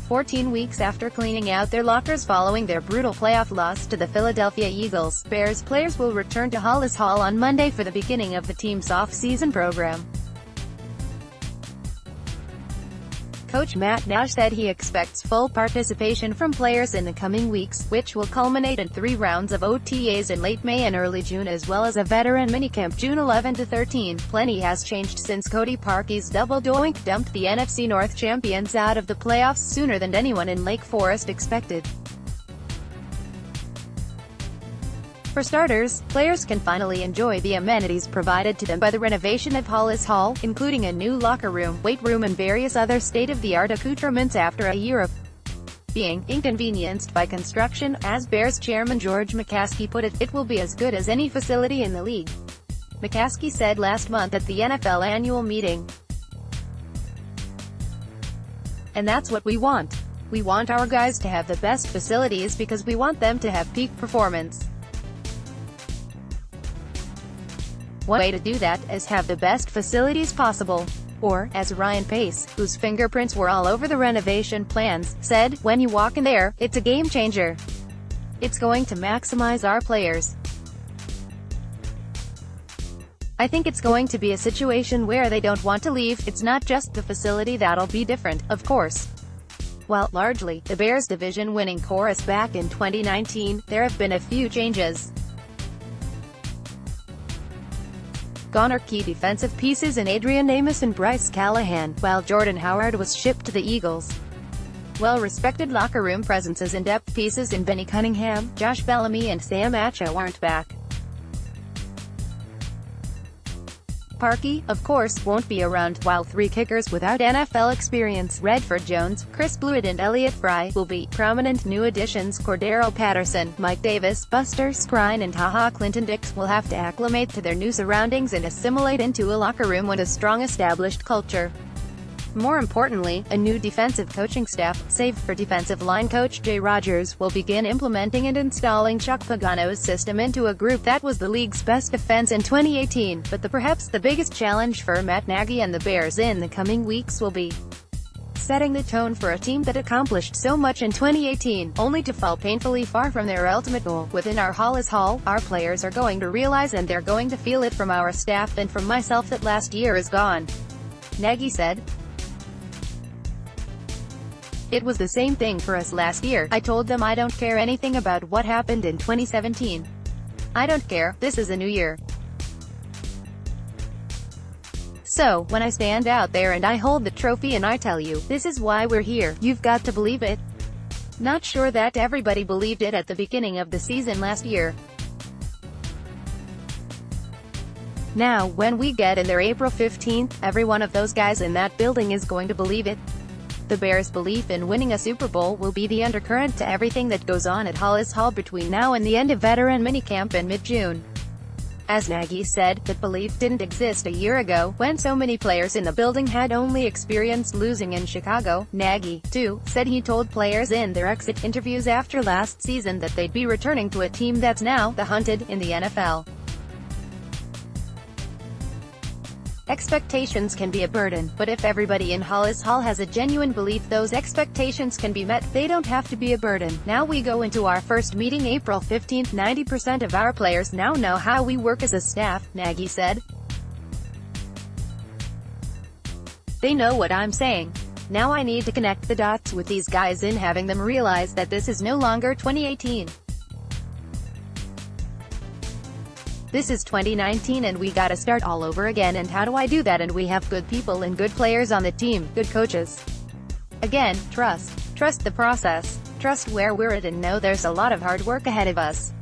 14 weeks after cleaning out their lockers following their brutal playoff loss to the Philadelphia Eagles, Bears players will return to Halas Hall on Monday for the beginning of the team's off-season program. Coach Matt Nagy said he expects full participation from players in the coming weeks, which will culminate in 3 rounds of OTAs in late May and early June as well as a veteran minicamp June 11 to 13. Plenty has changed since Cody Parkey's double-doink dumped the NFC North champions out of the playoffs sooner than anyone in Lake Forest expected. For starters, players can finally enjoy the amenities provided to them by the renovation of Halas Hall, including a new locker room, weight room and various other state-of-the-art accoutrements after a year of being inconvenienced by construction. As Bears chairman George McCaskey put it, "It will be as good as any facility in the league," McCaskey said last month at the NFL annual meeting. "And that's what we want. We want our guys to have the best facilities because we want them to have peak performance. One way to do that is have the best facilities possible." Or, as Ryan Pace, whose fingerprints were all over the renovation plans, said, "When you walk in there, it's a game changer. It's going to maximize our players. I think it's going to be a situation where they don't want to leave. It's not just the facility that'll be different, of course." While, largely, the Bears' division-winning core is back in 2019, there have been a few changes. Gone are key defensive pieces in Adrian Amos and Bryce Callahan, while Jordan Howard was shipped to the Eagles. Well-respected locker room presences and depth pieces in Benny Cunningham, Josh Bellamy and Sam Acho aren't back. Parkey, of course, won't be around, while 3 kickers without NFL experience, Redford Jones, Chris Blewett and Elliott Fry, will be prominent new additions. Cordero Patterson, Mike Davis, Buster Skrine and Haha Clinton-Dix will have to acclimate to their new surroundings and assimilate into a locker room with a strong established culture. More importantly, a new defensive coaching staff, save for defensive line coach Jay Rodgers, will begin implementing and installing Chuck Pagano's system into a group that was the league's best defense in 2018, but perhaps the biggest challenge for Matt Nagy and the Bears in the coming weeks will be setting the tone for a team that accomplished so much in 2018, only to fall painfully far from their ultimate goal. "Within our Halas Hall, our players are going to realize and they're going to feel it from our staff and from myself that last year is gone," Nagy said. "It was the same thing for us last year. I told them I don't care anything about what happened in 2017. I don't care, this is a new year. So, when I stand out there and I hold the trophy and I tell you, this is why we're here, you've got to believe it." Not sure that everybody believed it at the beginning of the season last year. Now, when we get in there April 15th, every one of those guys in that building is going to believe it. The Bears' belief in winning a Super Bowl will be the undercurrent to everything that goes on at Halas Hall between now and the end of veteran minicamp in mid-June. As Nagy said, that belief didn't exist a year ago, when so many players in the building had only experienced losing in Chicago. Nagy, too, said he told players in their exit interviews after last season that they'd be returning to a team that's now the hunted in the NFL. Expectations can be a burden, but if everybody in Halas Hall has a genuine belief those expectations can be met, they don't have to be a burden. Now we go into our first meeting April 15th. 90% of our players now know how we work as a staff, Nagy said. They know what I'm saying. Now I need to connect the dots with these guys in having them realize that this is no longer 2018. This is 2019 and we gotta start all over again, and how do I do that? And we have good people and good players on the team, good coaches. Again, trust. Trust the process. Trust where we're at and know there's a lot of hard work ahead of us.